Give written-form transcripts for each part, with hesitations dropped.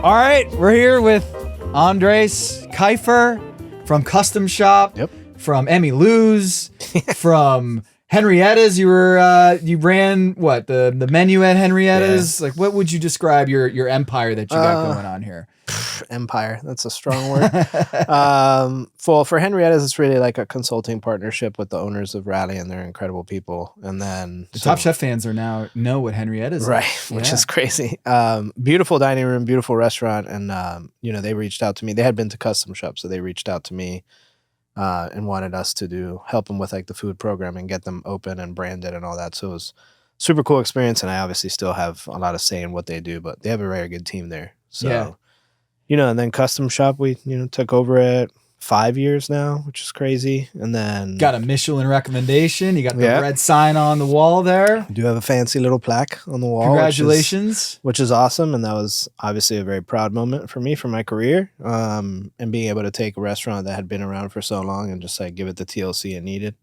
All right, we're here with Andres Kaifer from CustomShop, Yep. from Emmy Lou's, from Henrietta's. You ran what the menu at Henrietta's? Yeah. Like, what would you describe your empire that you got going on here? Empire, that's a strong word. For Henrietta's, it's really like a consulting partnership with the owners of Rally, and they're incredible people. And then The Top Chef fans are now know what Henrietta's right, is. which is crazy. Beautiful dining room, beautiful restaurant, and they reached out to me. They had been to CustomShop, so they reached out to me and wanted us to help them with like the food program and get them open and branded and all that. So it was super cool experience, and I obviously still have a lot of say in what they do, but they have a very good team there. So. Yeah. And then CustomShop, we, took over it 5 years now, which is crazy. And then Got a Michelin recommendation. You got the Yeah. red sign on the wall there. we do have a fancy little plaque on the wall. Congratulations. Which is awesome. And that was obviously a very proud moment for me, for my career. And being able to take a restaurant that had been around for so long and just like give it the TLC it needed.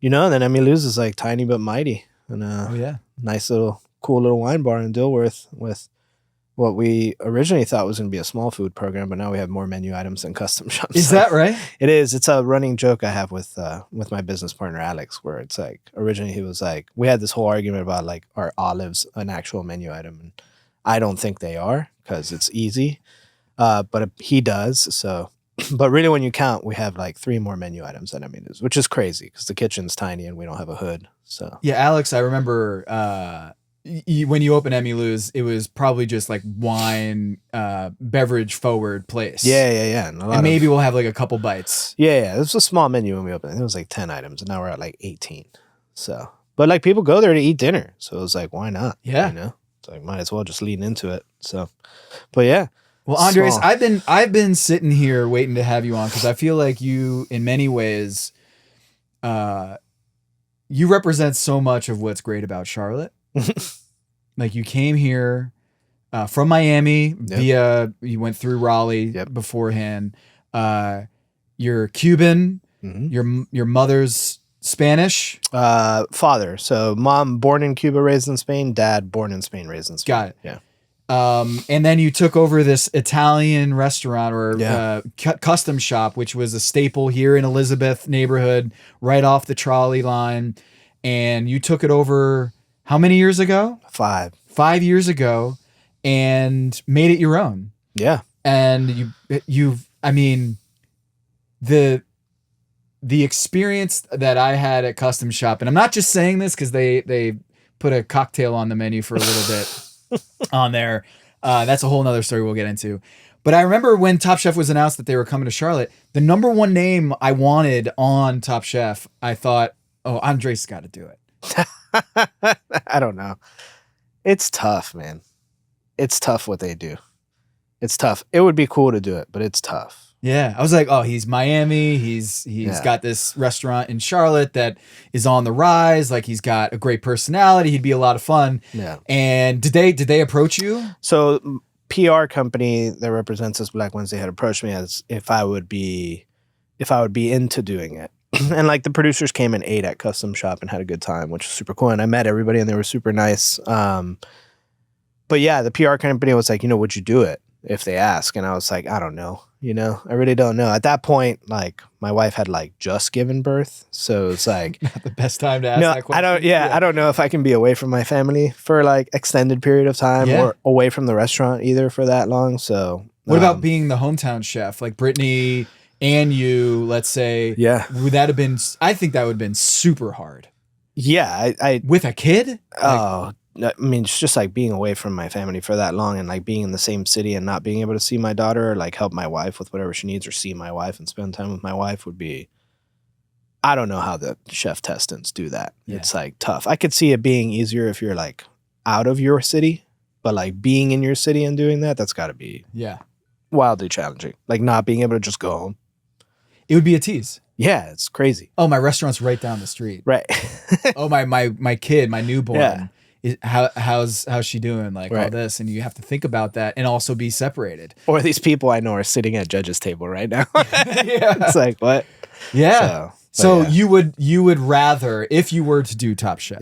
And then Emmy Lou's is like tiny but mighty. And Oh, yeah. nice little, cool little wine bar in Dilworth with what we originally thought was going to be a small food program, but now we have more menu items than CustomShop. Is that right? It is. It's a running joke I have with my business partner Alex, where it's like originally he was like, we had this whole argument about like, are olives an actual menu item? And I don't think they are because it's easy, but he does. So, but really, when you count, we have like 3 more menu items than Emmy Lou's, which is crazy because the kitchen's tiny and we don't have a hood. So Yeah, Alex, I remember when you opened Emmy Lou's, it was probably just like wine, beverage forward place. yeah, And maybe we'll have like a couple bites. Yeah. It was a small menu when we opened. It was like 10 items, and now we're at like 18. So, but like people go there to eat dinner, so it was like, why not? Yeah. It's like might as well just lean into it. So, but yeah. Well, Andres, Small. I've been sitting here waiting to have you on because I feel like you, in many ways, you represent so much of what's great about Charlotte. Like you came here from Miami via you went through Raleigh beforehand. You're Cuban. Mm-hmm. Your mother's Spanish. Father. So mom born in Cuba, raised in Spain. Dad born in Spain, raised in Spain. Got it. Yeah. And then you took over this Italian restaurant or CustomShop, which was a staple here in Elizabeth neighborhood, right off the trolley line. And you took it over how many years ago? 5. 5 years ago, and made it your own. Yeah. And the experience that I had at CustomShop, and I'm not just saying this because they put a cocktail on the menu for a little bit on there. That's a whole nother story we'll get into. But I remember when Top Chef was announced that they were coming to Charlotte, the number one name I wanted on Top Chef, I thought, oh, Andres got to do it. I don't know. It's tough, man. It's tough what they do. It's tough. It would be cool to do it, but it's tough. Yeah. I was like, oh, he's Miami. He's got this restaurant in Charlotte that is on the rise. Like he's got a great personality. He'd be a lot of fun. Yeah. And did they approach you? So PR company that represents us, Black Wednesday, had approached me as if I would be into doing it. And like the producers came and ate at CustomShop and had a good time, which was super cool. And I met everybody and they were super nice. But yeah, the PR company was like, would you do it if they ask? And I was like, I don't know. I really don't know. At that point, like my wife had like just given birth. So it's like Not the best time to ask that question. I don't know if I can be away from my family for like extended period of time or away from the restaurant either for that long. So what about being the hometown chef? Like Brittany and you, let's say, would that have been, I think that would have been super hard. Yeah. I with a kid? I mean, it's just like being away from my family for that long and like being in the same city and not being able to see my daughter or like help my wife with whatever she needs or see my wife and spend time with my wife would be, I don't know how the chef testants do that. Yeah. It's like tough. I could see it being easier if you're like out of your city, but like being in your city and doing that's got to be wildly challenging. Like not being able to just go home. It would be a tease. Yeah, it's crazy. Oh, my restaurant's right down the street. Right. Oh, my kid, my newborn. Yeah. How's she doing? Like all this, and you have to think about that and also be separated. Or these people I know are sitting at judge's table right now. It's like what? Yeah. So you would rather, if you were to do Top Chef,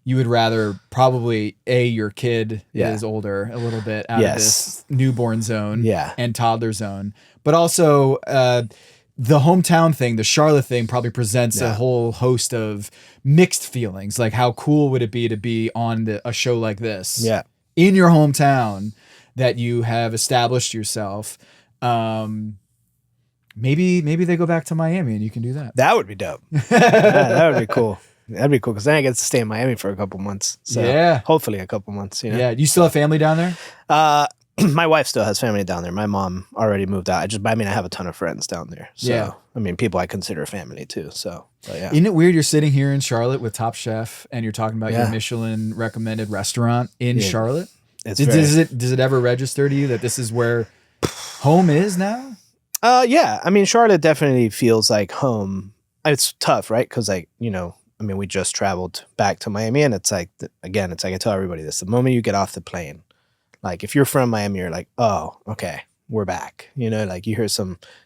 you would rather probably your kid Yeah. is older a little bit out of Yes. this newborn zone Yeah. and toddler zone, but also the hometown thing, the Charlotte thing probably presents a Yeah. whole host of mixed feelings. Like how cool would it be to be on a show like this Yeah. in your hometown that you have established yourself? Maybe they go back to Miami and you can do that. That would be dope. That would be cool. That'd be cool because then I get to stay in Miami for a couple months. So Yeah. hopefully a couple months. You know? Yeah. You still have family down there? My wife still has family down there. My mom already moved out. I have a ton of friends down there. So, Yeah. I mean, people I consider family too. So, but yeah. Isn't it weird? You're sitting here in Charlotte with Top Chef and you're talking about your Yeah. Michelin recommended restaurant in Charlotte. It's Does it ever register to you that this is where home is now? Yeah. I mean, Charlotte definitely feels like home. It's tough, right? Because we just traveled back to Miami, and it's like, again, it's like I tell everybody this: the moment you get off the plane, like if you're from Miami, you're like, oh, okay, we're back. Like you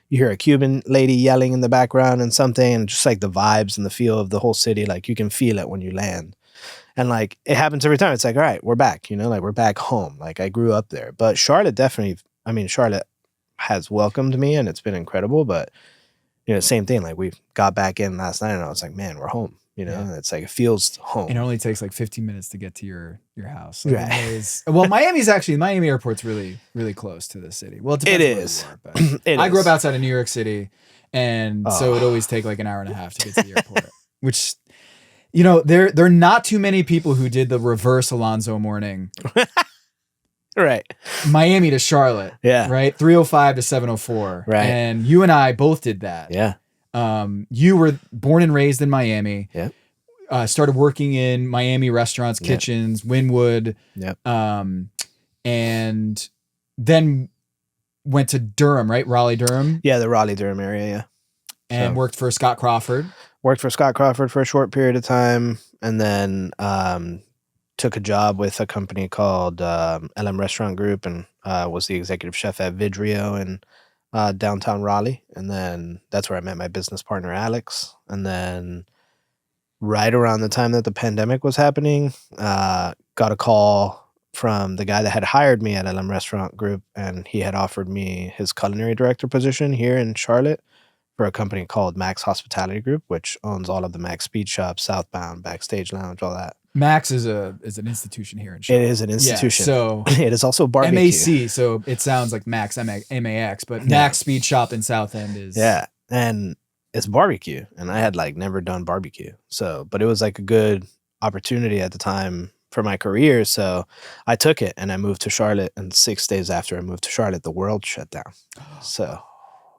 hear a Cuban lady yelling in the background and something, and just like the vibes and the feel of the whole city, like you can feel it when you land. And like it happens every time. It's like, all right, we're back. Like we're back home. Like I grew up there, but Charlotte Charlotte has welcomed me, and it's been incredible. But same thing. Like we got back in last night, and I was like, man, we're home. And it's like it feels home. It only takes like 15 minutes to get to your house. Right. Miami Airport's really, really close to the city. Well, it depends where you are, but I grew up outside of New York City, and so it always take like an hour and a half to get to the airport. Which, there are not too many people who did the reverse Alonzo Mourning. Right. Miami to Charlotte. Yeah. Right. 305 to 704. Right. And you and I both did that. Yeah. You were born and raised in Miami. Yeah. Started working in Miami restaurants, kitchens, Wynwood. Yep. And then went to Durham, right? Raleigh, Durham. Yeah, the Raleigh, Durham area, yeah. And worked for Scott Crawford. Worked for Scott Crawford for a short period of time, and then took a job with a company called LM Restaurant Group, and was the executive chef at Vidrio in downtown Raleigh. And then that's where I met my business partner, Alex. And then right around the time that the pandemic was happening, got a call from the guy that had hired me at LM Restaurant Group, and he had offered me his culinary director position here in Charlotte for a company called Max Hospitality Group, which owns all of the Max Speed Shop, Southbound, Backstage Lounge, all that. Max is an institution here in Charlotte. It is an institution. Yeah, so it is also barbecue. MAC, so it sounds like Max, MAX, but Max Speed Shop in South End is... Yeah, and it's barbecue, and I had like never done barbecue. But it was like a good opportunity at the time for my career, so I took it, and I moved to Charlotte, and 6 days after I moved to Charlotte, the world shut down.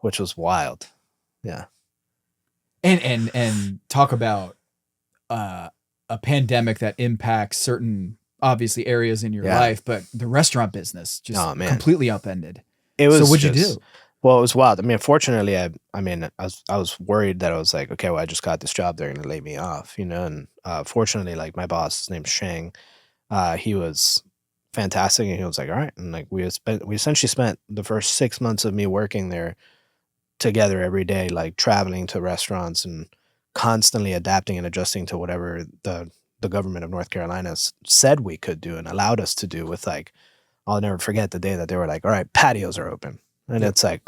Which was wild. Yeah. And talk about a pandemic that impacts certain obviously areas in your life, but the restaurant business just completely upended. So what'd you do? Well, it was wild. I mean, fortunately, I was worried that I was like, okay, well, I just got this job, they're gonna lay me off, and fortunately, like my boss, his name's Shang, he was fantastic, and he was like, all right, and like we essentially spent the first 6 months of me working there together every day, like traveling to restaurants and constantly adapting and adjusting to whatever the government of North Carolina said we could do and allowed us to do. With like, I'll never forget the day that they were like, all right, patios are open. And it's like,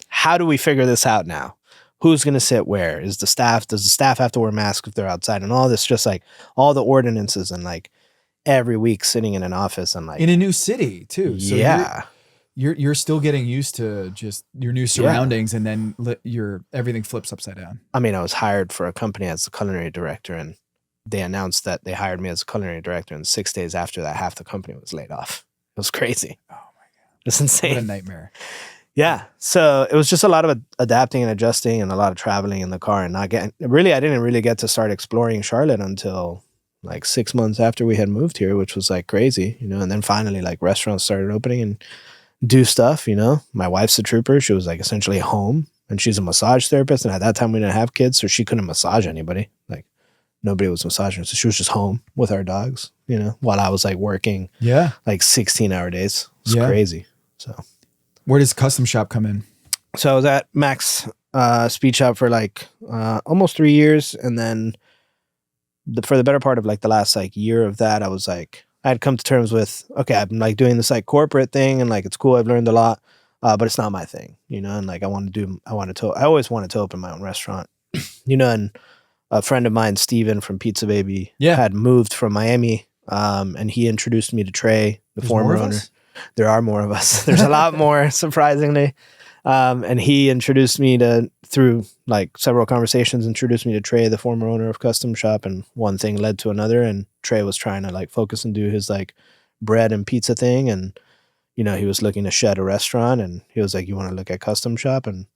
how do we figure this out now? Who's going to sit where? Does the staff have to wear masks if they're outside? And all this, just like all the ordinances, and like every week sitting in an office and like in a new city too. So yeah. You're still getting used to just your new surroundings, and then everything flips upside down. I mean, I was hired for a company as the culinary director, and they announced that they hired me as a culinary director, and 6 days after that, half the company was laid off. It was crazy. Oh my God. It's insane. What a nightmare. Yeah. So it was just a lot of adapting and adjusting, and a lot of traveling in the car, and I didn't really get to start exploring Charlotte until like 6 months after we had moved here, which was like crazy, and then finally like restaurants started opening and do stuff. My wife's a trooper. She was like essentially home, and she's a massage therapist. And at that time we didn't have kids, so she couldn't massage anybody. Like nobody was massaging her. So she was just home with our dogs, while I was like working like 16-hour days. It's crazy. So where does CustomShop come in? So I was at Max Speed Shop for like almost 3 years. And then for the better part of like the last like year of that, I was like, I had come to terms with, okay, I'm like doing this like corporate thing and like it's cool. I've learned a lot, but it's not my thing, you know. And like I always wanted to open my own restaurant, you know. And a friend of mine, Steven from Pizza Baby, had moved from Miami, and he introduced me to Trey, the former owner. There are more of us. There's a lot more, surprisingly. And he introduced me through like several conversations, introduced me to Trey, the former owner of Custom Shop, and one thing led to another. And Trey was trying to like focus and do his like bread and pizza thing. And, you know, he was looking to shed a restaurant, and he was like, you want to look at Custom Shop? And,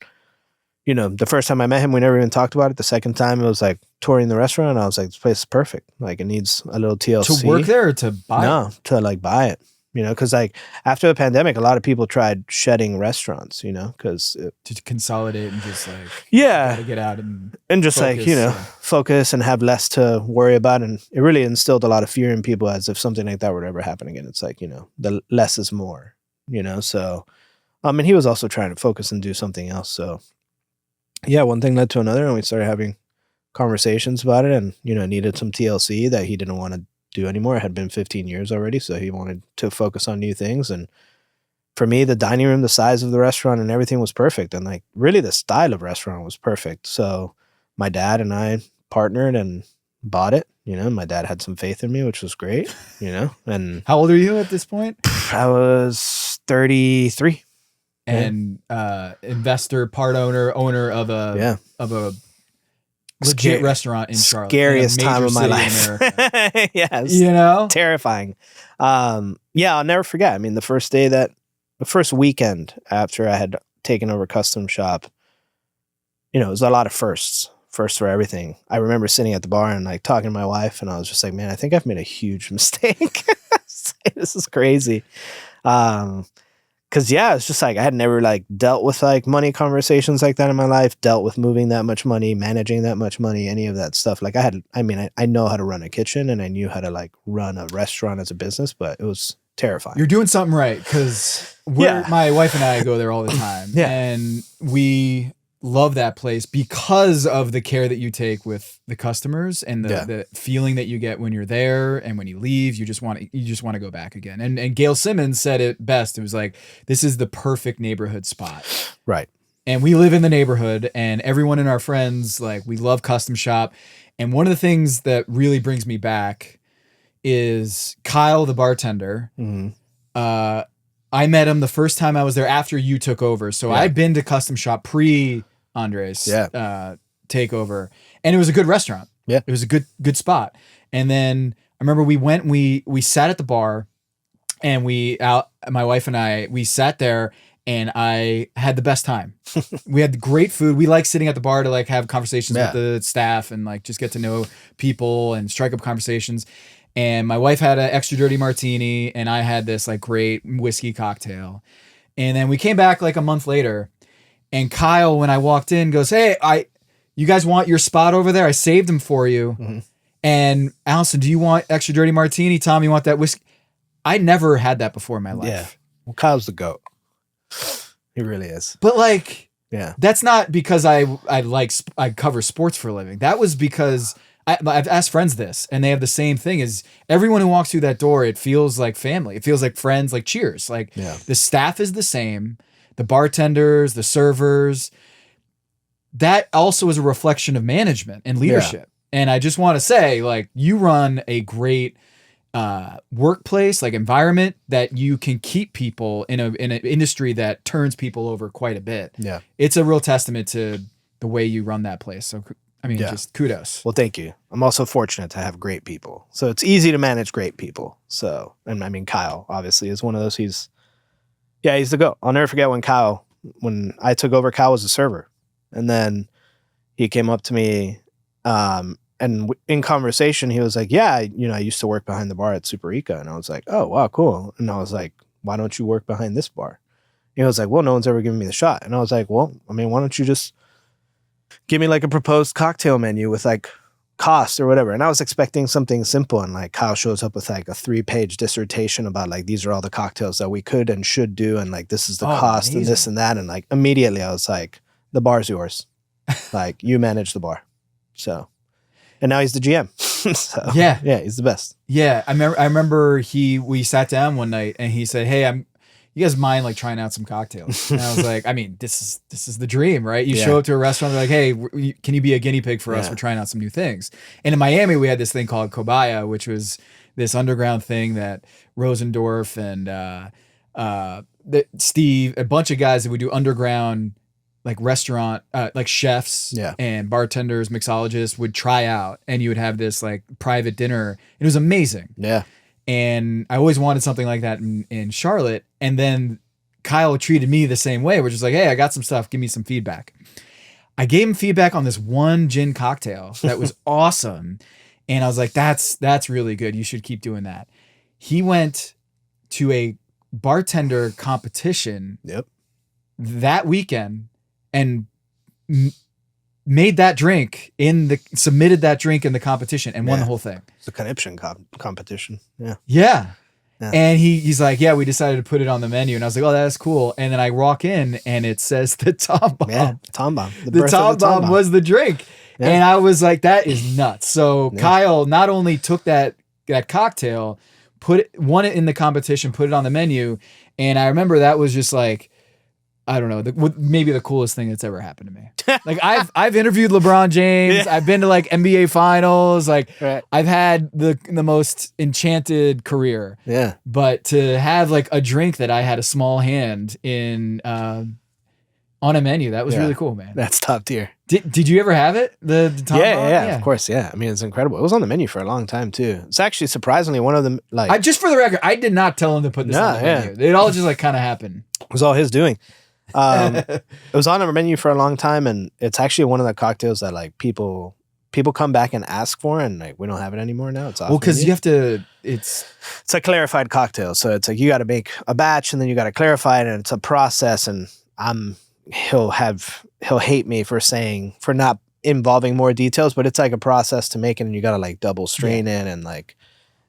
you know, the first time I met him, we never even talked about it. The second time it was like touring the restaurant. And I was like, this place is perfect. Like it needs a little TLC. To work there or to buy it? No, to like buy it. You know, because like after the pandemic, a lot of people tried shedding restaurants, you know, because to consolidate and just like gotta get out and just focus, like, you know, focus and have less to worry about. And it really instilled a lot of fear in people, as if something like that would ever happen again. It's like, you know, the less is more, you know. So and he was also trying to focus and do something else. So yeah, one thing led to another, and we started having conversations about it, and, you know, needed some TLC that he didn't want to do anymore. It had been 15 years already, so he wanted to focus on new things. And for me, the dining room, the size of the restaurant and everything was perfect, and like really the style of restaurant was perfect. So my dad and I partnered and bought it. You know, my dad had some faith in me, which was great, you know. And how old are you at this point? I was 33. And investor, part owner of a legit restaurant in Charlotte. Scariest time of my life. Yes. You know? Terrifying. Yeah, I'll never forget. I mean, the first weekend after I had taken over Custom Shop, you know, it was a lot of firsts for everything. I remember sitting at the bar and like talking to my wife, and I was just like, man, I think I've made a huge mistake. This is crazy. Cause yeah, it's just like, I had never like dealt with like money conversations like that in my life, dealt with moving that much money, managing that much money, any of that stuff. Like I know how to run a kitchen, and I knew how to like run a restaurant as a business, but it was terrifying. You're doing something right. Cause my wife and I go there all the time, and we love that place because of the care that you take with the customers and the feeling that you get when you're there, and when you leave, you just want to go back again. And Gail Simmons said it best. It was like, this is the perfect neighborhood spot. Right. And we live in the neighborhood, and everyone in our friends, like, we love Custom Shop. And one of the things that really brings me back is Kyle, the bartender. Mm-hmm. I met him the first time I was there after you took over. So I'd been to Custom Shop pre Andres takeover, and it was a good restaurant. Yeah, it was a good spot. And then I remember we sat at the bar, and my wife and I, we sat there, and I had the best time. We had great food. We like sitting at the bar to like have conversations with the staff and like just get to know people and strike up conversations. And my wife had an extra dirty martini, and I had this like great whiskey cocktail. And then we came back like a month later, and Kyle, when I walked in, goes, "Hey, you guys want your spot over there? I saved them for you." Mm-hmm. And Allison, do you want extra dirty martini? Tom, you want that whiskey? I never had that before in my life. Yeah. Well, Kyle's the GOAT. He really is. But like, that's not because I cover sports for a living. That was because I've asked friends this, and they have the same thing. Is everyone who walks through that door, it feels like family. It feels like friends, like cheers. Like the staff is the same, the bartenders, the servers. That also is a reflection of management and leadership. And I just want to say, like, you run a great workplace, like environment that you can keep people in an industry that turns people over quite a bit. Yeah, it's a real testament to the way you run that place. So I mean, just kudos. Well, thank you. I'm also fortunate to have great people. So it's easy to manage great people. So, and I mean, Kyle obviously is one of those. He's the GOAT. I'll never forget when I took over, Kyle was a server. And then he came up to me, and in conversation, he was like, "Yeah, I used to work behind the bar at Superica." And I was like, "Oh, wow, cool." And I was like, "Why don't you work behind this bar?" And he was like, "Well, no one's ever given me the shot." And I was like, "Well, I mean, why don't you just give me like a proposed cocktail menu with like cost or whatever?" And I was expecting something simple. And like Kyle shows up with like a 3-page dissertation about like, these are all the cocktails that we could and should do. And like, this is the cost and this and that. And like, immediately I was like, the bar's yours. Like, you manage the bar. So And now he's the GM. So, Yeah. yeah, he's the best. Yeah, I remember we sat down one night and he said, "Hey, you guys mind like trying out some cocktails?" And I was like, I mean, this is the dream, right? You show up to a restaurant, they're like, "Hey, can you be a guinea pig for us? We're trying out some new things." And in Miami, we had this thing called Kobaya, which was this underground thing that Rosendorf and Steve, a bunch of guys that would do underground like restaurant, like chefs and bartenders, mixologists would try out, and you would have this like private dinner. It was amazing. Yeah. And I always wanted something like that in Charlotte. And then Kyle treated me the same way, which is like, "Hey, I got some stuff. Give me some feedback." I gave him feedback on this one gin cocktail that was awesome. And I was like, that's really good. You should keep doing that. He went to a bartender competition that weekend and made that drink submitted that drink in the competition and won the whole thing. It's a conniption competition. Yeah. Yeah. And he's like, "Yeah, we decided to put it on the menu." And I was like, "Oh, that's cool." And then I walk in and it says the Tom Bomb. Yeah, Tom Bomb. The Tom Bomb was the drink. Yeah. And I was like, that is nuts. So Kyle not only took that cocktail, won it in the competition, put it on the menu. And I remember that was just like, I don't know, maybe the coolest thing that's ever happened to me. Like I've interviewed LeBron James. I've been to like NBA finals. Like I've had the most enchanted career. Yeah. But to have like a drink that I had a small hand in on a menu, that was really cool, man. That's top tier. Did you ever have it? The Tom Bomb? Yeah, of course. Yeah. I mean, it's incredible. It was on the menu for a long time too. It's actually surprisingly one of them. Like, just for the record, I did not tell him to put this on the menu. It all just like kind of happened. It was all his doing. It was on our menu for a long time, and it's actually one of the cocktails that like people come back and ask for, and like we don't have it anymore now. It's off. Well, because you have to. It's a clarified cocktail, so it's like you got to make a batch, and then you got to clarify it, and it's a process. And he'll hate me for not involving more details, but it's like a process to make it, and you got to like double strain it, and like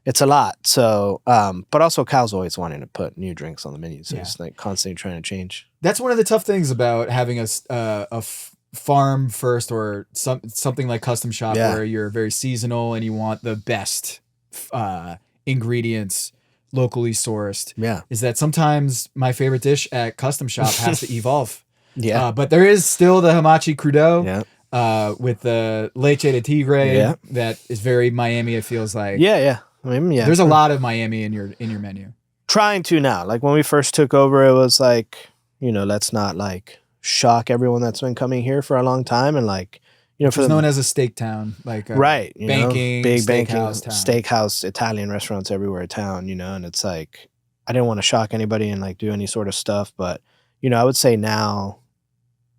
it's a lot. So, but also Kyle's always wanting to put new drinks on the menu, so he's like constantly trying to change. That's one of the tough things about having a farm first or something like CustomShop where you're very seasonal and you want the best ingredients locally sourced. Yeah, is that sometimes my favorite dish at CustomShop has to evolve. Yeah, but there is still the Hamachi Crudo. Yeah. With the leche de tigre that is very Miami. It feels like I mean, there's a lot of Miami in your menu. Trying to now. Like when we first took over, it was like, let's not like shock everyone that's been coming here for a long time, and like for known as a steak town, like banking, big banking, steakhouse Italian restaurants everywhere in town, and it's like I didn't want to shock anybody and like do any sort of stuff, but I would say now.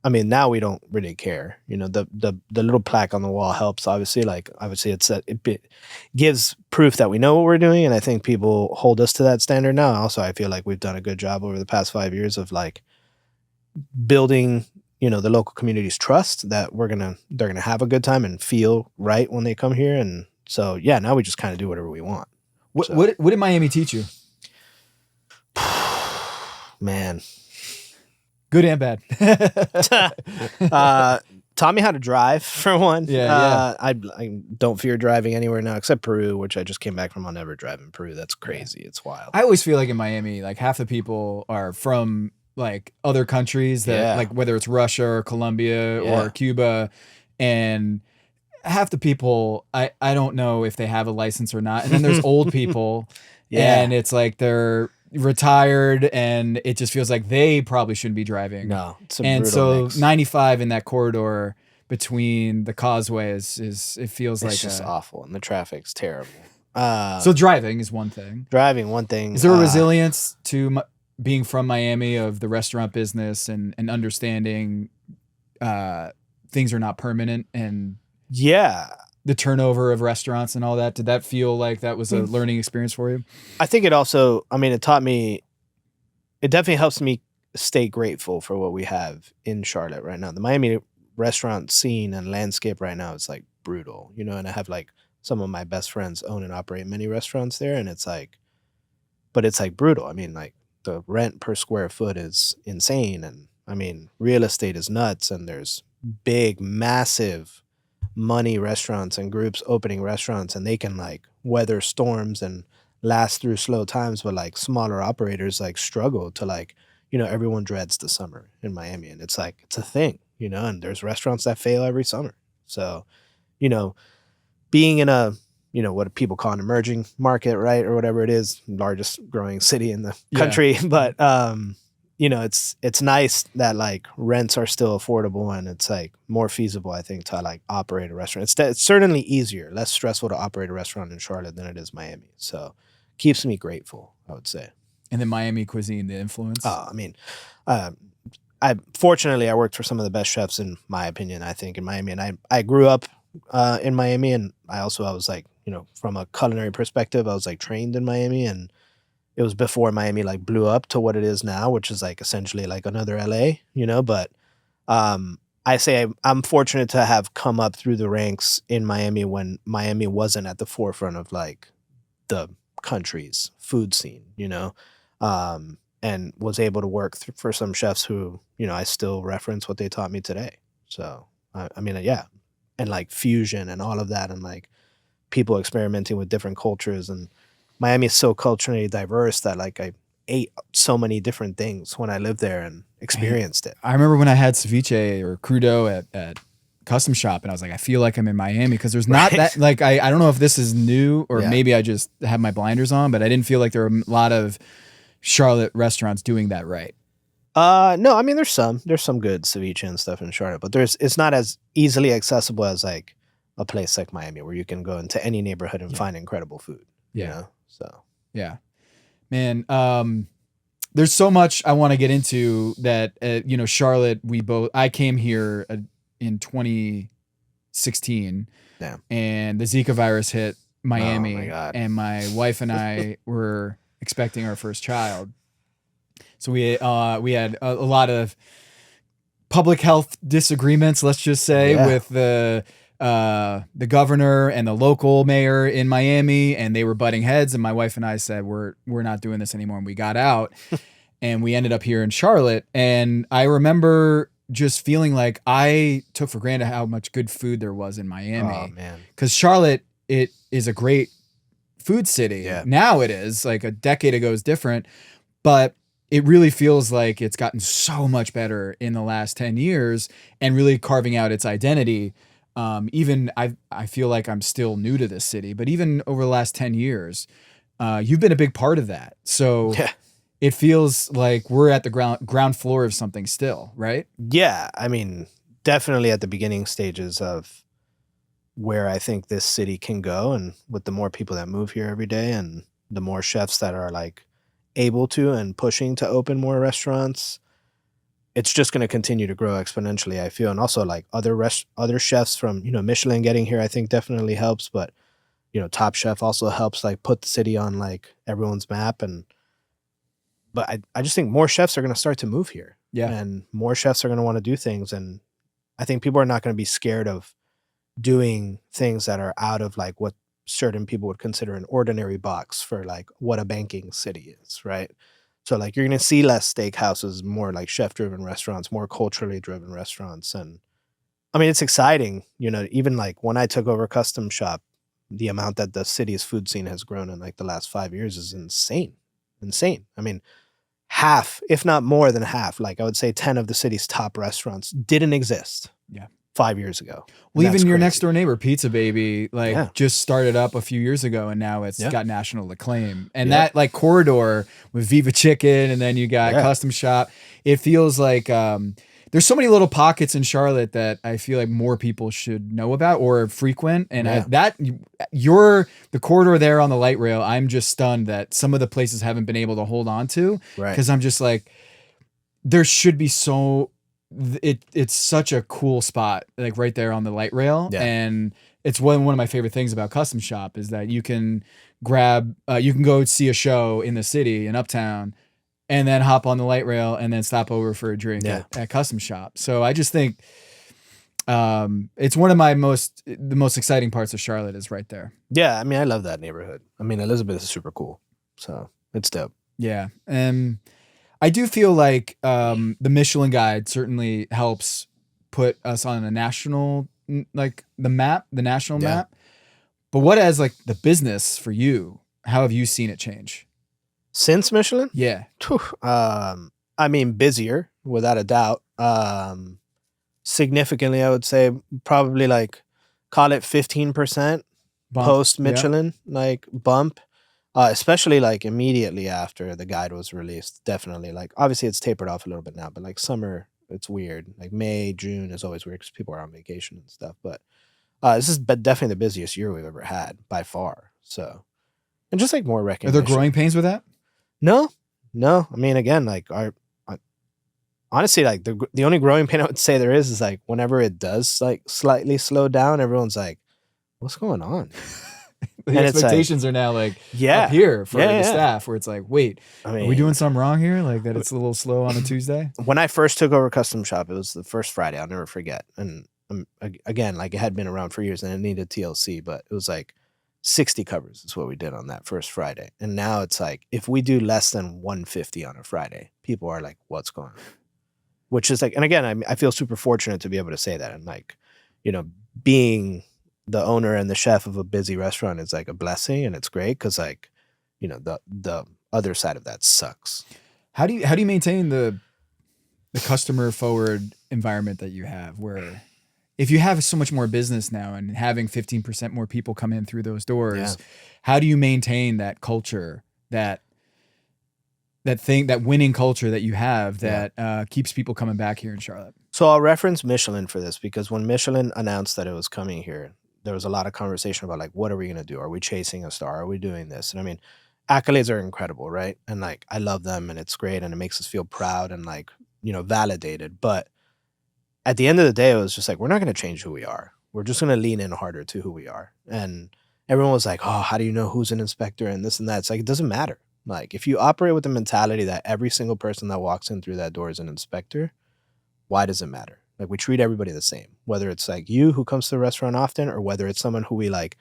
I mean, now we don't really care. The little plaque on the wall helps. Obviously, it gives proof that we know what we're doing, and I think people hold us to that standard now. Also, I feel like we've done a good job over the past 5 years of like building, the local community's trust that they're gonna have a good time and feel right when they come here. And so, now we just kind of do whatever we want. What did Miami teach you? Man. Good and bad. Taught me how to drive for one. I don't fear driving anywhere now except Peru, which I just came back from. I'll never drive in Peru. That's crazy. It's wild. I always feel like in Miami, like half the people are from like other countries that like whether it's Russia or Colombia or Cuba, and half the people I don't know if they have a license or not. And then there's old people, and it's like they're retired, and it just feels like they probably shouldn't be driving. No, and so mix. 95 in that corridor between the causeways it feels like it's just awful, and the traffic's terrible. So driving is one thing. Is there a resilience to being from Miami of the restaurant business and understanding things are not permanent, and the turnover of restaurants and all that? Did that feel like that was a learning experience for you? I think it also, it taught me, it definitely helps me stay grateful for what we have in Charlotte right now. The Miami restaurant scene and landscape right now is like brutal, and I have like some of my best friends own and operate many restaurants there, and it's like, but it's like brutal. I mean, like the rent per square foot is insane, and real estate is nuts, and there's big, massive money restaurants and groups opening restaurants, and they can like weather storms and last through slow times, but like smaller operators like struggle to like, everyone dreads the summer in Miami, and it's like it's a thing, and there's restaurants that fail every summer. So, you know, being in a what people call an emerging market, right, or whatever it is, largest growing city in the country, but it's nice that like rents are still affordable and it's like more feasible, I think, to like operate a restaurant. It's certainly easier, less stressful to operate a restaurant in Charlotte than it is Miami. So keeps me grateful, I would say. And then Miami cuisine, the influence. I mean, I fortunately I worked for some of the best chefs in my opinion, I think, in Miami, and I grew up in Miami, and I was like, from a culinary perspective, I was like trained in Miami, and it was before Miami like blew up to what it is now, which is like essentially like another LA, but I say I'm fortunate to have come up through the ranks in Miami when Miami wasn't at the forefront of like the country's food scene, and was able to work for some chefs who, I still reference what they taught me today. So, I mean, yeah. And like fusion and all of that, and like people experimenting with different cultures. And Miami is so culturally diverse that like I ate so many different things when I lived there and experienced it. I remember when I had ceviche or crudo at CustomShop, and I was like, I feel like I'm in Miami because there's not that, like, I don't know if this is new or maybe I just have my blinders on, but I didn't feel like there were a lot of Charlotte restaurants doing that right. No, I mean, there's some good ceviche and stuff in Charlotte, but it's not as easily accessible as like a place like Miami where you can go into any neighborhood and find incredible food. So yeah, man. There's so much I want to get into that. Charlotte. I came here in 2016. Yeah. And the Zika virus hit Miami. Oh my God. And my wife and I were expecting our first child. So we had a lot of public health disagreements, let's just say, with the governor and the local mayor in Miami, and they were butting heads. And my wife and I said, we're not doing this anymore. And we got out and we ended up here in Charlotte. And I remember just feeling like I took for granted how much good food there was in Miami. Oh man. Because Charlotte, it is a great food city. Yeah. Now it is. Like a decade ago is different. But it really feels like it's gotten so much better in the last 10 years and really carving out its identity. Even I feel like I'm still new to this city, but even over the last 10 years, you've been a big part of that. So it feels like we're at the ground floor of something still, right? Yeah. I mean, definitely at the beginning stages of where I think this city can go. And with the more people that move here every day and the more chefs that are like able to and pushing to open more restaurants, it's just going to continue to grow exponentially, I feel. And also like other chefs from, Michelin getting here, I think definitely helps. But, Top Chef also helps like put the city on like everyone's map. But I just think more chefs are going to start to move here. Yeah. And more chefs are going to want to do things. And I think people are not going to be scared of doing things that are out of like what certain people would consider an ordinary box for like what a banking city is, right? So like you're going to see less steakhouses, more like chef-driven restaurants, more culturally driven restaurants. And I mean, it's exciting, even like when I took over CustomShop, the amount that the city's food scene has grown in like the last 5 years is insane. I mean, half, if not more than half, like I would say 10 of the city's top restaurants didn't exist. 5 years ago. Well, even your next door neighbor, Pizza Baby, just started up a few years ago, and now it's got national acclaim. And that like corridor with Viva Chicken, and then you got CustomShop. It feels like there's so many little pockets in Charlotte that I feel like more people should know about or frequent. And the corridor there on the light rail, I'm just stunned that some of the places haven't been able to hold on to, because I'm just like, there should be it's such a cool spot, like right there on the light rail. And it's one of my favorite things about CustomShop is that you can you can go see a show in the city in Uptown and then hop on the light rail and then stop over for a drink at CustomShop. So I just think it's one of the most exciting parts of Charlotte is right there. Yeah, I mean, I love that neighborhood. I mean, Elizabeth is super cool, so it's dope. Yeah, and I do feel like the Michelin Guide certainly helps put us on a national like the map, the national Yeah. map. But what as like the business for you? How have you seen it change? Since Michelin? Yeah. Phew, I mean, busier without a doubt. Significantly, I would say probably like call it 15% Bump. post Yeah. Michelin like bump. Especially like immediately after the guide was released. Definitely, like obviously it's tapered off a little bit now, but like summer, it's weird. Like May, June is always weird because people are on vacation and stuff. But this is definitely the busiest year we've ever had by far. So, and just like more Are recognition. there growing pains with that? No. I mean, again, like honestly, like the only growing pain I would say there is like whenever it does like slightly slow down, everyone's like, "What's going on?" The And it's like- expectations are now like Yeah, up here for Yeah. the staff, where it's like, wait, I are mean, we doing something wrong here? Like that it's a little slow on a Tuesday? when I first took over CustomShop, it was the first Friday. I'll never forget. And again, like it had been around for years and it needed TLC, but it was like 60 covers is what we did on that first Friday. And now it's like, if we do less than 150 on a Friday, people are like, what's going on? Which is like, and again, I feel super fortunate to be able to say that. And like, you know, being the owner and the chef of a busy restaurant is like a blessing, and it's great because like, you know, the other side of that sucks. How do you maintain the customer forward environment that you have, where if you have so much more business now and having 15% more people come in through those doors, Yeah. how do you maintain that culture, that winning culture that you have that keeps people coming back here in Charlotte? So I'll reference Michelin for this because when Michelin announced that it was coming here, there was a lot of conversation about like, what are we going to do? Are we chasing a star? Are we doing this? And I mean, accolades are incredible, right? And like, I love them and it's great and it makes us feel proud and like, you know, validated. But at the end of the day, it was just like, we're not going to change who we are. We're just going to lean in harder to who we are. And everyone was like, oh, how do you know who's an inspector and this and that? It's like, it doesn't matter. Like, if you operate with the mentality that every single person that walks in through that door is an inspector, why does it matter? Like, we treat everybody the same, whether it's like you who comes to the restaurant often or whether it's someone who we like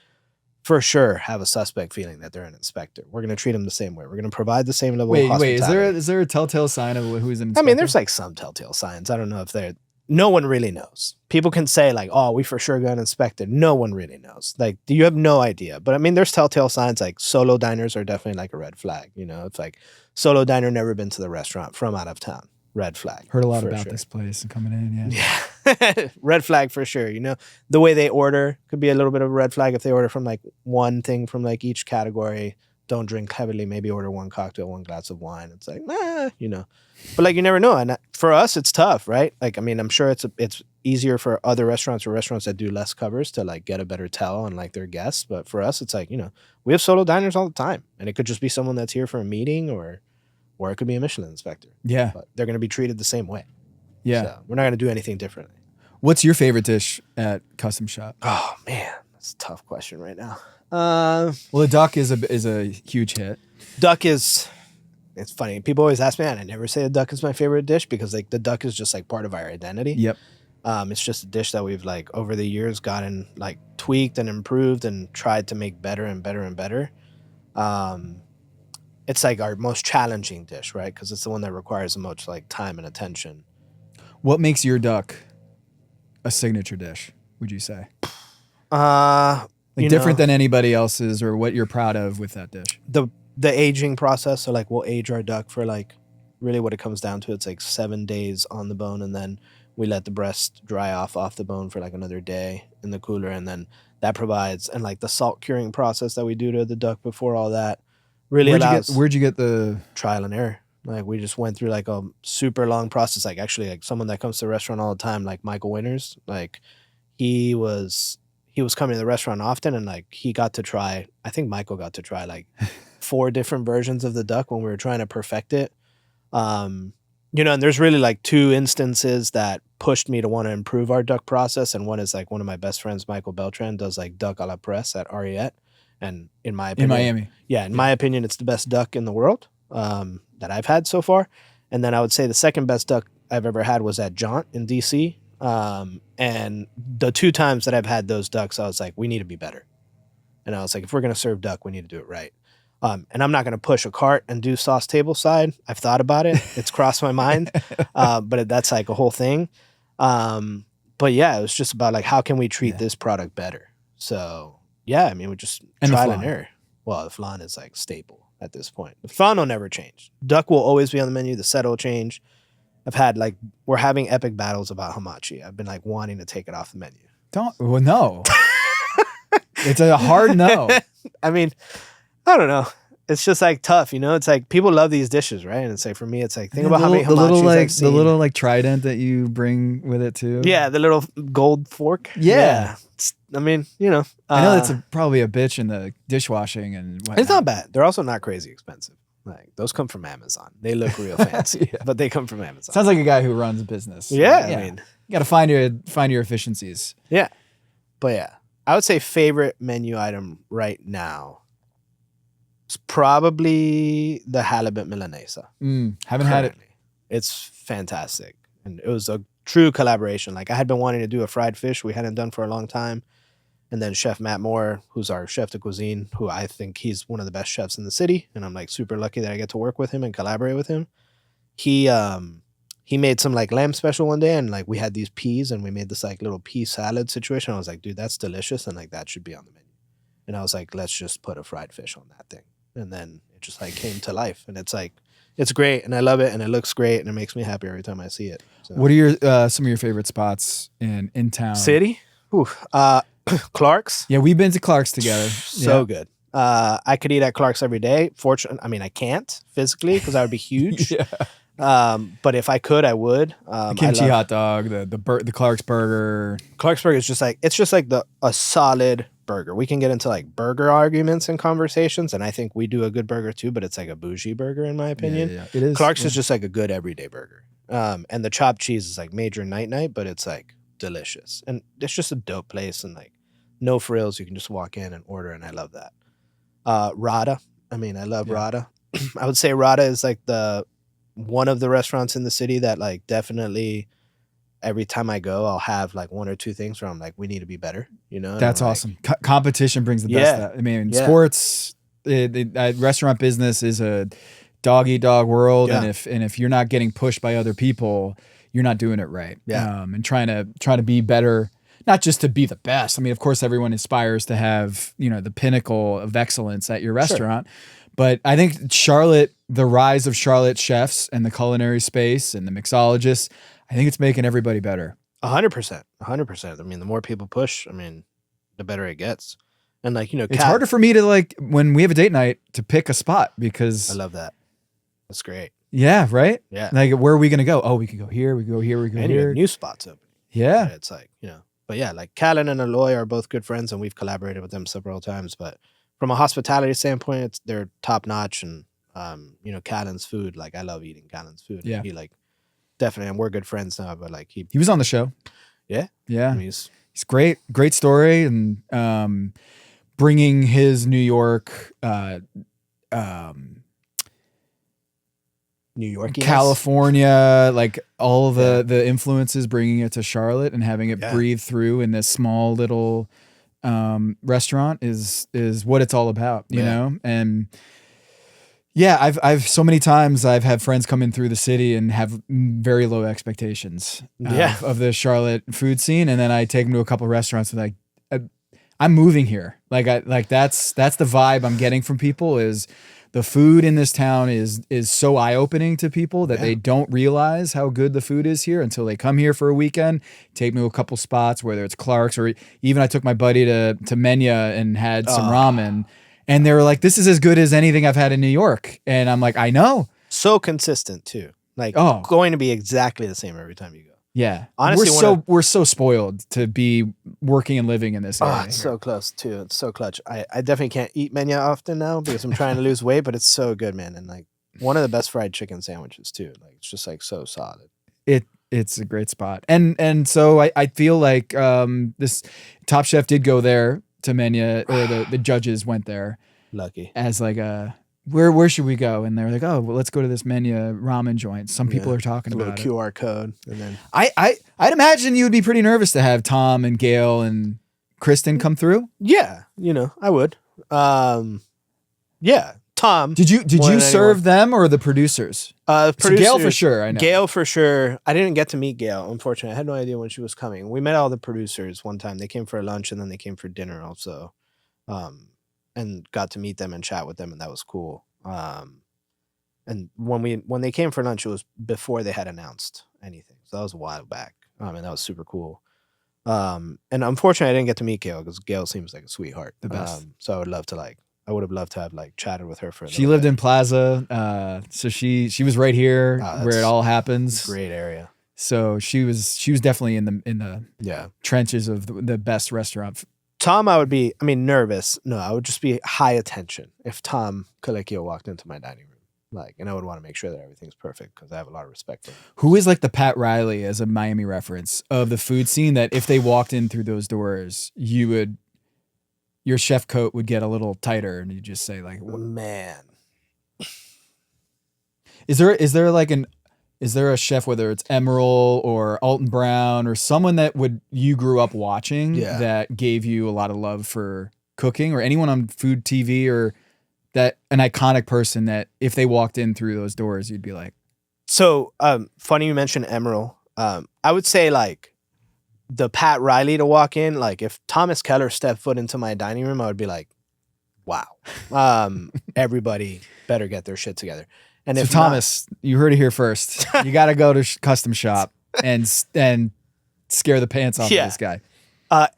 for sure have a suspect feeling that they're an inspector. We're going to treat them the same way. We're going to provide the same level of hospitality. Wait, is there a telltale sign of who's an inspector? I mean, there's like some telltale signs. I don't know if they're, no one really knows. People can say like, oh, we for sure got inspected. No one really knows. Like, you have no idea. But I mean, there's telltale signs like solo diners are definitely like a red flag. You know, it's like solo diner, never been to the restaurant, from out of town. Red flag. Heard a lot for about sure. this place and coming in. Yeah. Red flag for sure. You know, the way they order could be a little bit of a red flag if they order from like one thing from like each category. Don't drink heavily, maybe order one cocktail, one glass of wine. It's like, nah, you know. But like, you never know. And for us, it's tough, right? Like, I mean, I'm sure it's easier for other restaurants or restaurants that do less covers to like get a better tell on like their guests. But for us, it's like, you know, we have solo diners all the time. And it could just be someone that's here for a meeting or it could be a Michelin inspector. Yeah. But they're going to be treated the same way. Yeah. So we're not going to do anything differently. What's your favorite dish at CustomShop? Oh, man. That's a tough question right now. Well, the duck is a huge hit. Duck is, it's funny. People always ask me, and I never say the duck is my favorite dish because like the duck is just like part of our identity. Yep. It's just a dish that we've like over the years gotten like tweaked and improved and tried to make better and better and better. It's like our most challenging dish, right? Because it's the one that requires the most like time and attention. What makes your duck a signature dish, would you say? Different than anybody else's, or what you're proud of with that dish? The aging process. So like we'll age our duck for like really what it comes down to. It's like 7 days on the bone, and then we let the breast dry off the bone for like another day in the cooler, and then that provides, and like the salt curing process that we do to the duck before all that really allows. Where'd you get the trial and error? Like we just went through like a super long process. Like actually, like someone that comes to the restaurant all the time, like Michael Winters, like he was coming to the restaurant often, and like he got to try. I think Michael got to try like 4 different versions of the duck when we were trying to perfect it. You know, and there's really like 2 instances that pushed me to want to improve our duck process, and one is like one of my best friends, Michael Beltran, does like duck à la presse at Ariette, and in my opinion, in Miami. Yeah, in my opinion, it's the best duck in the world that I've had so far. And then I would say the second best duck I've ever had was at Jaunt in DC. And the 2 times that I've had those ducks, I was like, we need to be better. And I was like, if we're going to serve duck, we need to do it right. And I'm not going to push a cart and do sauce table side. I've thought about it. It's crossed my mind. But that's like a whole thing. But yeah, it was just about like, how can we treat this product better? So yeah, I mean, we just And the trial and flan. error. Well, the flan is like staple at this point. The flan will never change. Duck will always be on the menu. The set will change. I've had like, we're having epic battles about hamachi. I've been like wanting to take it off the menu. Well, no. It's a hard no. I mean, I don't know. It's just like tough, you know. It's like people love these dishes, right? And it's like for me, it's like think about how many hamachis I've seen. The little like trident that you bring with it too. Yeah, the little gold fork. Yeah. I mean, you know, I know that's probably a bitch in the dishwashing and whatnot. it's not bad. They're also not crazy expensive. Like those come from Amazon. They look real fancy, but they come from Amazon. Sounds like a guy who runs a business. Yeah, I mean, you got to find your efficiencies. Yeah, but yeah, I would say favorite menu item right now is probably the halibut milanesa. Haven't had it. It's fantastic, and it was a true collaboration. Like I had been wanting to do a fried fish we hadn't done for a long time, and then Chef Matt Moore, who's our chef de cuisine, who I think he's one of the best chefs in the city, and I'm like super lucky that I get to work with him and collaborate with him. He made some like lamb special one day, and like we had these peas, and we made this like little pea salad situation. I was like, dude, that's delicious, and like that should be on the menu. And I was like, let's just put a fried fish on that thing, and then it just like came to life, and it's like it's great, and I love it, and it looks great, and it makes me happy every time I see it. So. What are your some of your favorite spots in town? City? Ooh, Clark's. Yeah, we've been to Clark's together. So good. I could eat at Clark's every day. Fortunately, I mean, I can't physically because I would be huge. But if I could, I would. The kimchi hot dog, the Clark's burger. Clark's burger is just like a solid burger. We can get into like burger arguments and conversations, and I think we do a good burger too. But it's like a bougie burger in my opinion. Yeah. It is. Clark's is just like a good everyday burger. And the chopped cheese is like major night, but it's like delicious, and it's just a dope place, and like no frills. You can just walk in and order, and I love that. Rada. I mean, I love Rada. I would say Rada is like one of the restaurants in the city that like definitely every time I go, I'll have like one or two things where I'm like, we need to be better. You know, that's awesome. Competition brings the best out. I mean, sports, restaurant business is a dog eat dog world, and if you're not getting pushed by other people, you're not doing it right. And trying to be better. Not just to be the best. I mean, of course, everyone aspires to have, the pinnacle of excellence at your restaurant. Sure. But I think Charlotte, the rise of Charlotte chefs and the culinary space and the mixologists, I think it's making everybody better. 100%. 100%. I mean, the more people push, I mean, the better it gets. And like, it's harder for me to like, when we have a date night, to pick a spot because... I love that. That's great. Yeah, right? Yeah. Like, where are we going to go? Oh, we could go here, we could go here, we could go here. New spots open. Yeah. And it's like, But yeah, like Callan and Aloy are both good friends, and we've collaborated with them several times. But from a hospitality standpoint, they're top notch. And Callan's food, like I love eating Callan's food. Yeah, he like definitely, and we're good friends now. But like he was on the show. Yeah, yeah. I mean, he's great story, and bringing his New York. New York, California, like all the influences, bringing it to Charlotte and having it breathe through in this small little restaurant is what it's all about, you know? And I've so many times I've had friends come in through the city and have very low expectations of the Charlotte food scene, and then I take them to a couple of restaurants and like, I'm moving here. Like that's the vibe I'm getting from people is. The food in this town is so eye-opening to people that they don't realize how good the food is here until they come here for a weekend, take me to a couple spots, whether it's Clark's or even I took my buddy to Menya and had some ramen, and they were like, this is as good as anything I've had in New York. And I'm like, I know. So consistent too. Like going to be exactly the same every time you go. Yeah. Honestly, we're so spoiled to be working and living in this area. Oh, it's so close too. It's so clutch. I definitely can't eat Menya often now because I'm trying to lose weight, but it's so good, man. And like one of the best fried chicken sandwiches too. Like it's just like so solid. It's a great spot. And so I feel like this Top Chef did go there to Menya, or the judges went there. Lucky. As like a where should we go? And they're like, oh, well, let's go to this Menya ramen joint. Some people are talking about it. QR code. And then I'd imagine you would be pretty nervous to have Tom and Gail and Kristen come through. Yeah, I would. Yeah. Tom. Did you serve them or the producers? So Gail for sure. I know. Gail for sure. I didn't get to meet Gail, unfortunately. I had no idea when she was coming. We met all the producers one time. They came for lunch and then they came for dinner also, and got to meet them and chat with them, and that was cool. And when they came for lunch, it was before they had announced anything, so that was a while back. And that was super cool. And unfortunately, I didn't get to meet Gail because Gail seems like a sweetheart. The best. So I would have loved to have chatted with her for. She lived in Plaza, so she was right here where it all happens. Great area. So she was definitely in the trenches of the best restaurant. Tom, I would be nervous. No, I would just be high attention if Tom Colicchio walked into my dining room, and I would want to make sure that everything's perfect because I have a lot of respect for him. Who is like the Pat Riley as a Miami reference of the food scene that if they walked in through those doors, your chef coat would get a little tighter and you just say like, man, is there a chef, whether it's Emerald or Alton Brown or someone that you grew up watching that gave you a lot of love for cooking, or anyone on food TV, or that an iconic person that if they walked in through those doors, you'd be like, so funny you mentioned Emerald. I would say like the Pat Riley to walk in, like if Thomas Keller stepped foot into my dining room, I would be like, wow, everybody better get their shit together. And so if Thomas, you heard it here first. You got to go to CustomShop and scare the pants off of this guy.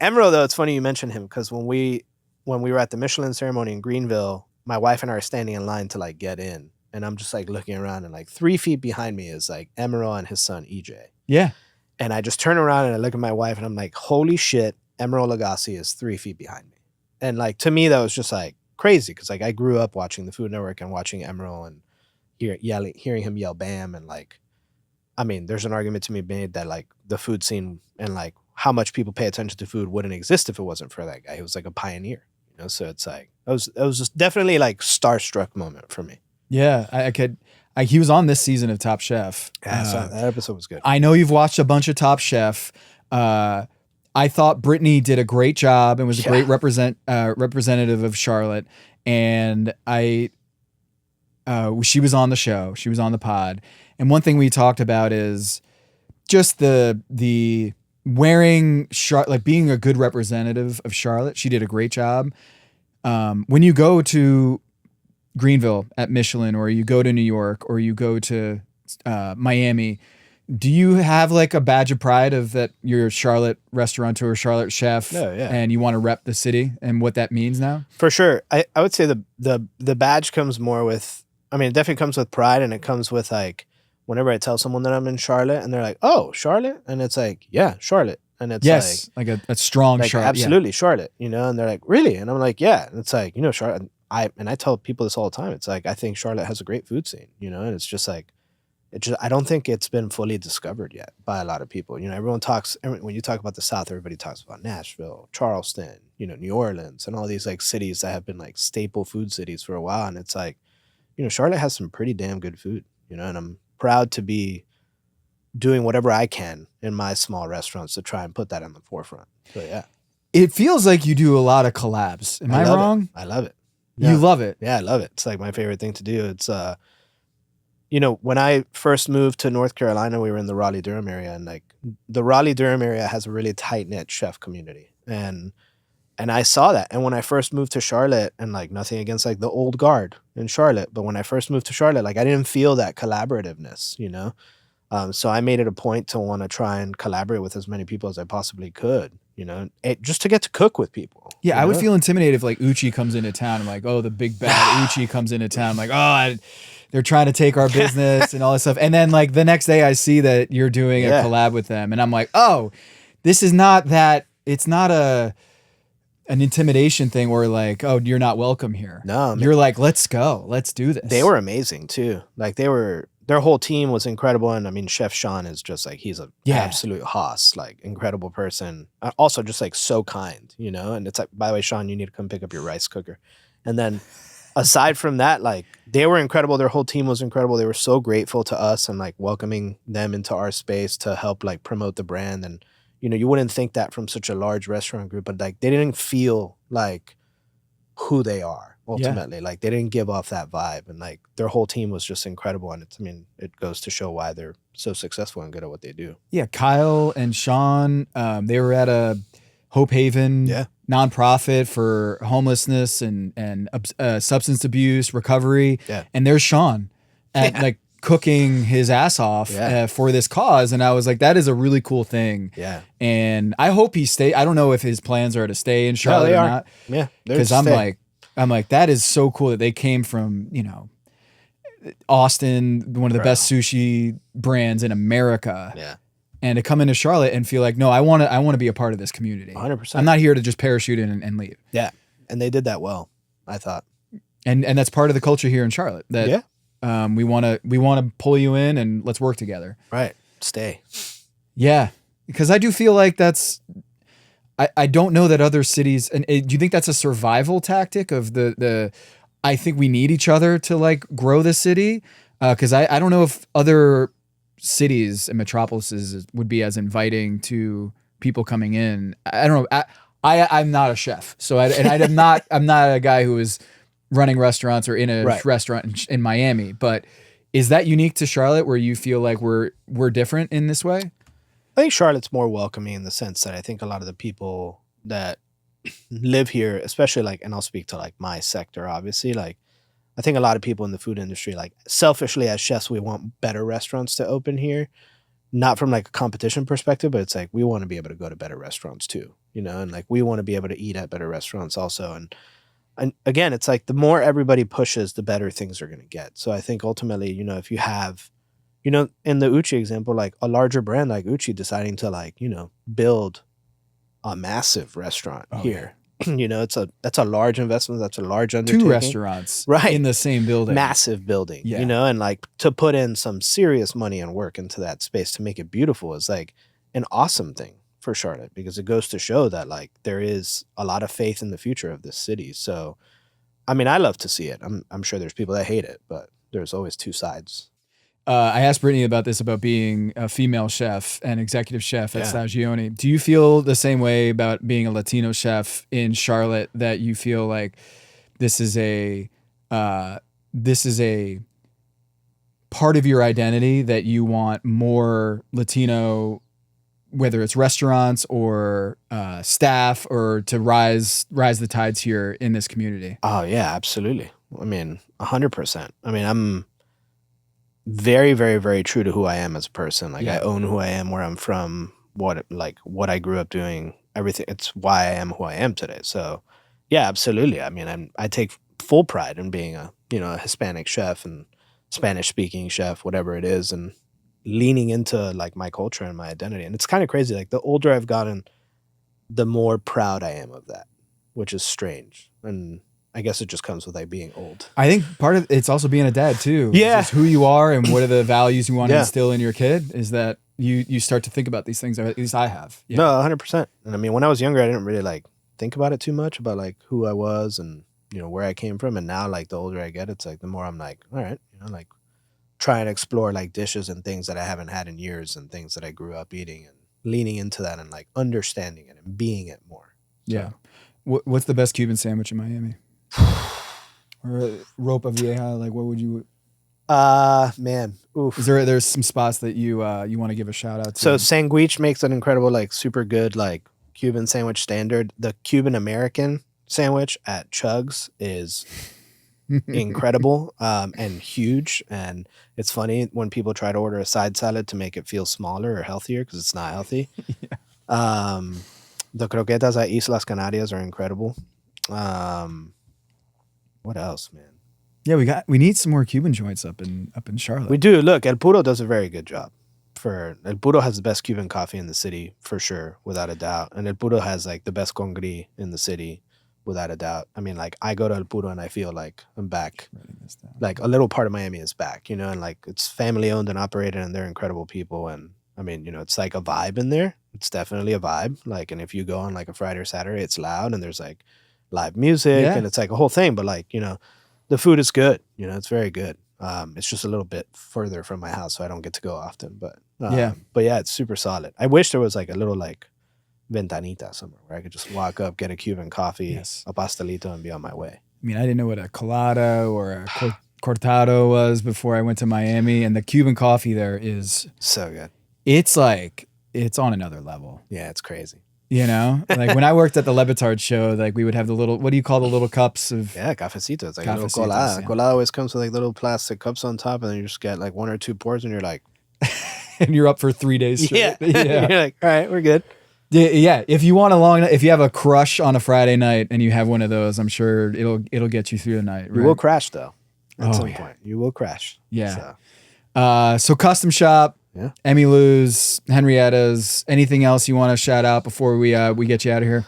Emerald, though, it's funny you mentioned him because when we were at the Michelin ceremony in Greenville, my wife and I are standing in line to like get in, and I'm just like looking around, and like 3 feet behind me is like Emerald and his son EJ. Yeah. And I just turn around and I look at my wife and I'm like, holy shit, Emerald Lagasse is 3 feet behind me. And like, to me, that was just like crazy. Cause like I grew up watching the Food Network and watching Emerald and hearing him yell bam. And like, there's an argument to be made that like the food scene and like how much people pay attention to food wouldn't exist if it wasn't for that guy. He was like a pioneer, so it's like, it was just definitely like starstruck moment for me. Yeah. He was on this season of Top Chef. Yeah, so that episode was good. I know you've watched a bunch of Top Chef. I thought Brittany did a great job and was a great representative of Charlotte. And she was on the show. She was on the pod. And one thing we talked about is just the wearing Charlotte, like being a good representative of Charlotte. She did a great job. When you go to Greenville at Michelin, or you go to New York, or you go to Miami, do you have like a badge of pride of that you're a Charlotte restaurateur, Charlotte chef, and you want to rep the city and what that means now? For sure. I would say the badge comes more with, it definitely comes with pride, and it comes with like, whenever I tell someone that I'm in Charlotte and they're like, oh, Charlotte? And it's like, yeah, Charlotte. And it's like a strong like, Charlotte. Absolutely, Charlotte, and they're like, really? And I'm like, yeah. And it's like, Charlotte, I tell people this all the time. It's like, I think Charlotte has a great food scene, and it's just like, I don't think it's been fully discovered yet by a lot of people. Everyone talks, when you talk about the South, everybody talks about Nashville, Charleston, New Orleans, and all these like cities that have been like staple food cities for a while. And it's like, Charlotte has some pretty damn good food, and I'm proud to be doing whatever I can in my small restaurants to try and put that in the forefront. So yeah. It feels like you do a lot of collabs. Am I wrong? I love it. You love it. Yeah, I love it. It's like my favorite thing to do. It's when I first moved to North Carolina, we were in the Raleigh-Durham area, and like the Raleigh-Durham area has a really tight-knit chef community. And I saw that. And when I first moved to Charlotte, and like nothing against like the old guard in Charlotte, but when I first moved to Charlotte, like I didn't feel that collaborativeness, so I made it a point to want to try and collaborate with as many people as I possibly could, just to get to cook with people. Yeah, I would feel intimidated if like Uchi comes into town. I'm like, oh, the big bad Uchi comes into town. I'm like, oh, they're trying to take our business and all this stuff. And then like the next day I see that you're doing a collab with them. And I'm like, oh, this is not that. It's not an intimidation thing where like, oh, you're not welcome here. No, you're like, let's go. Let's do this. They were amazing too. Like their whole team was incredible. And Chef Sean is just like, he's an absolute hoss, like incredible person. Also just like so kind, and it's like, by the way, Sean, you need to come pick up your rice cooker. And then aside from that, like they were incredible. Their whole team was incredible. They were so grateful to us and like welcoming them into our space to help like promote the brand. And, you wouldn't think that from such a large restaurant group, but like they didn't feel like who they are. ultimately. Like they didn't give off that vibe, and like their whole team was just incredible. And it goes to show why they're so successful and good at what they do. Yeah, Kyle and Sean, they were at a Hope Haven nonprofit for homelessness and substance abuse recovery. Yeah. And there's Sean at like cooking his ass off for this cause. And I was like, that is a really cool thing. Yeah. And I hope he stay. I don't know if his plans are to stay in Charlotte or not. Yeah. Because I'm like, that is so cool that they came from, Austin, one of the best sushi brands in America. Yeah. And to come into Charlotte and feel like, no, I want to be a part of this community. 100%. I'm not here to just parachute in and leave. Yeah. And they did that well, I thought. And that's part of the culture here in Charlotte. That we want to pull you in and let's work together. Right. Stay. Yeah. Because I do feel like I don't know that other cities, and do you think that's a survival tactic of I think we need each other to like grow the city? Because I don't know if other cities and metropolises would be as inviting to people coming in. I don't know. I'm not a chef, so I'm not a guy who is running restaurants or in a restaurant in Miami. But is that unique to Charlotte, where you feel like we're different in this way? I think Charlotte's more welcoming in the sense that I think a lot of the people that live here, especially like, and I'll speak to like my sector, obviously, like I think a lot of people in the food industry, like selfishly as chefs, we want better restaurants to open here, not from like a competition perspective, but it's like, we want to be able to go to better restaurants too, and like, we want to be able to eat at better restaurants also. And again, it's like the more everybody pushes, the better things are going to get. So I think ultimately, if you have, in the Uchi example, like a larger brand like Uchi deciding to like, build a massive restaurant here. That's a large investment. That's a large undertaking. 2 restaurants in the same building. Massive building, and like to put in some serious money and work into that space to make it beautiful is like an awesome thing for Charlotte, because it goes to show that like there is a lot of faith in the future of this city. So, I mean, I love to see it. I'm sure there's people that hate it, but there's always 2 sides. I asked Brittany about this, about being a female chef and executive chef at Stagione. Do you feel the same way about being a Latino chef in Charlotte, that you feel like this is a part of your identity, that you want more Latino, whether it's restaurants or staff, or to rise the tides here in this community? Oh yeah, absolutely. I mean, 100%. I mean, I'm very, very, very true to who I am as a person. Like I own who I am, where I'm from, what I grew up doing, everything. It's why I am who I am today. So yeah, absolutely. I mean, I take full pride in being a Hispanic chef and Spanish speaking chef, whatever it is, and leaning into like my culture and my identity. And it's kind of crazy. Like the older I've gotten, the more proud I am of that, which is strange. And I guess it just comes with like being old. I think part of it's also being a dad too. Yeah. It's who you are and what are the values you want to instill in your kid, is that you start to think about these things, or at least I have. Yeah. No, 100%. And I mean, when I was younger, I didn't really like think about it too much, about like who I was and, where I came from. And now like the older I get, it's like the more I'm like, all right, like try and explore like dishes and things that I haven't had in years and things that I grew up eating, and leaning into that and like understanding it and being it more. So. Yeah. What's the best Cuban sandwich in Miami? Or ropa vieja, like what would you? Man, oof. Is there's some spots that you want to give a shout out to? So Sanguich makes an incredible, like super good, like Cuban sandwich standard. The Cuban American sandwich at Chugs is incredible and huge. And it's funny when people try to order a side salad to make it feel smaller or healthier, because it's not healthy. The croquetas at Islas Canarias are incredible. What else, man? Yeah, we need some more Cuban joints up in Charlotte. We do. Look, El Puro does a very good job. El Puro has the best Cuban coffee in the city, for sure, without a doubt. And El Puro has like the best congri in the city, without a doubt. I mean, like I go to El Puro and I feel like I'm back. Like a little part of Miami is back, and like it's family owned and operated, and they're incredible people. And I mean, it's like a vibe in there. It's definitely a vibe. Like, and if you go on like a Friday or Saturday, it's loud and there's like live music and it's like a whole thing. But like, the food is good. It's very good. It's just a little bit further from my house, so I don't get to go often. But yeah, it's super solid. I wish there was like a little like ventanita somewhere where I could just walk up, get a Cuban coffee, a pastelito, and be on my way. mean, I didn't know what a colada or a cortado was before I went to Miami, and the Cuban coffee there is So good. it's like it's on another level. Yeah, it's crazy. You know, like when I worked at the Levitard show, like we would have the little, what do you call the little cups of? Yeah, cafecito. It's like a little Cafecitos, colada. yeah. Colada always comes with like little plastic cups on top, and then you just get like 1 or 2 pours, and you're like, And you're up for 3 days straight. yeah. You're like, all right, we're good. Yeah. If you want a long, if you have a crush on a Friday night and you have one of those, I'm sure it'll get you through the night. Right? You will crash though. At some yeah. point, you will crash. Yeah. So Custom Shop, Yeah. Emmy Lou's, Henrietta's. Anything else you want to shout out before we get you out of here?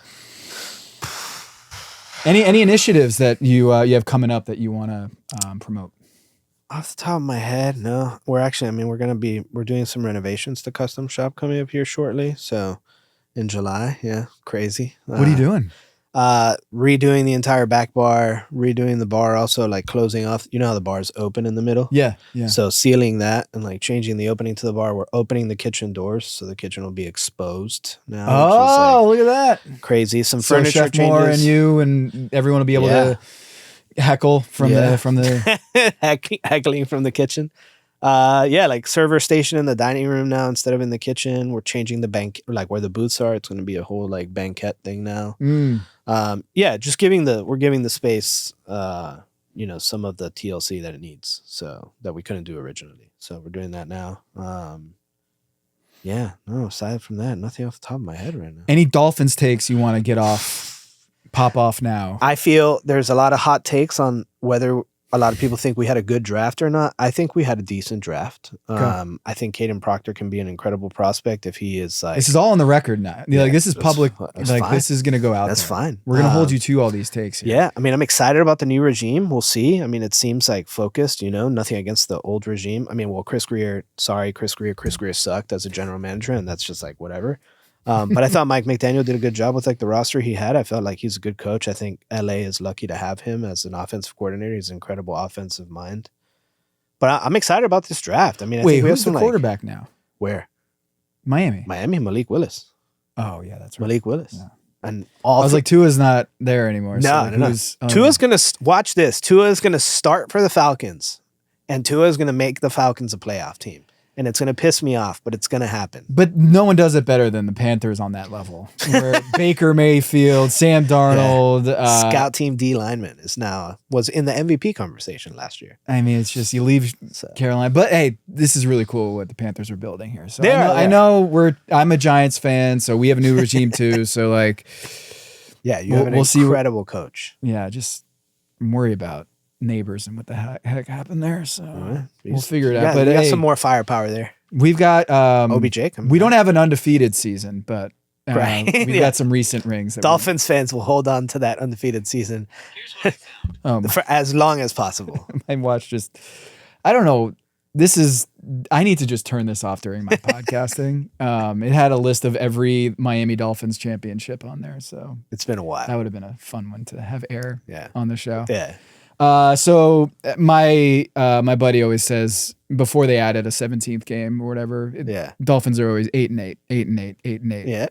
Any initiatives that you have coming up that you want to promote? Off the top of my head, no. We're actually, I mean, we're doing some renovations to Custom Shop coming up here shortly. So in July, yeah, crazy. What are you doing? Redoing the entire back bar, redoing the bar, also like closing off. You know how the bar's open in the middle? Yeah. So sealing that and like changing the opening to the bar. We're opening the kitchen doors, so the kitchen will be exposed now. Oh, look at that! Crazy. Some So furniture Chef changes. Moore and you and everyone will be able to heckle from the. Heckling from the kitchen. Like server station in the dining room now instead of in the kitchen. We're changing the bank, like where the booths are. It's going to be a whole like banquette thing now. Just we're giving the space, some of the TLC that it needs, so that we couldn't do originally. So we're doing that now. Aside from that, nothing off the top of my head right now. Any Dolphins takes you want to pop off now? I feel there's a lot of hot takes on whether a lot of people think we had a good draft or not. I think we had a decent draft. Okay. I think Caden Proctor can be an incredible prospect if he is like. This is all on the record now. Yeah, like this is public. that's Like fine. this is gonna go out. That's there. fine. We're gonna hold you to all these takes. Here. Yeah, I mean, I'm excited about the new regime. We'll see. I mean, it seems like focused. Nothing against the old regime. I mean, well, Chris Greer sucked as a general manager, and that's just like whatever. But I thought Mike McDaniel did a good job with like the roster he had. I felt like he's a good coach. I think LA is lucky to have him as an offensive coordinator. He's an incredible offensive mind. But I'm excited about this draft. I mean, I Wait, think we have who's the some quarterback now? Where? Miami. Malik Willis. Oh yeah, that's right. Malik Willis. Yeah. And I was like, Tua's not there anymore. No. Tua's gonna watch this. Tua's gonna start for the Falcons, and Tua's gonna make the Falcons a playoff team. And it's going to piss me off, but it's going to happen. But no one does it better than the Panthers on that level. Where Baker Mayfield, Sam Darnold, scout team D lineman was in the MVP conversation last year. I mean, it's just you leave Carolina, but hey, this is really cool what the Panthers are building here. So I know I'm a Giants fan, so we have a new regime too. So like, yeah, you have an incredible coach. Yeah, just worry about neighbors and what the heck happened there. So we'll figure it out. But we got some more firepower there. We've got OBJ. We don't have an undefeated season, but we've Yeah. got some recent rings. Dolphins fans will hold on to that undefeated season for as long as possible. I watched I don't know. I need to just turn this off during my podcasting. It had a list of every Miami Dolphins championship on there. So it's been a while. That would have been a fun one to have air on the show. Yeah. So my buddy always says before they added a 17th game or whatever, Dolphins are always 8-8, 8-8, 8-8. Yeah.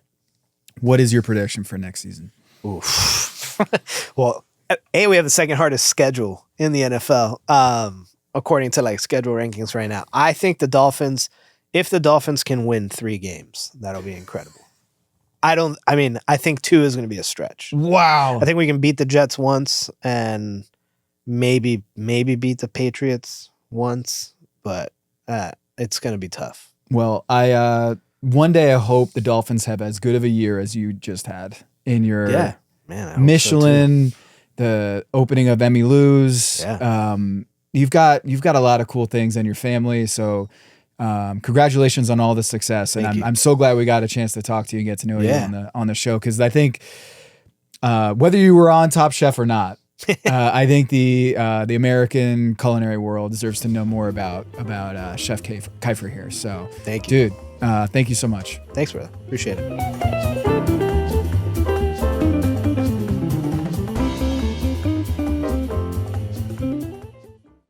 What is your prediction for next season? Oof. Well, we have the second hardest schedule in the NFL, according to like schedule rankings right now. I think if the Dolphins can win 3 games, that'll be incredible. I think 2 is going to be a stretch. Wow. I think we can beat the Jets once and maybe beat the Patriots once, but it's going to be tough. Well, one day I hope the Dolphins have as good of a year as you just had in your Michelin, the opening of Emmy Lou's. Yeah. You've got a lot of cool things in your family, so congratulations on all the success. And I'm so glad we got a chance to talk to you and get to know you on the show, because I think whether you were on Top Chef or not, I think the American culinary world deserves to know more about Chef Kaifer here. So thank you, dude. Thank you so much. Thanks, brother. Appreciate it.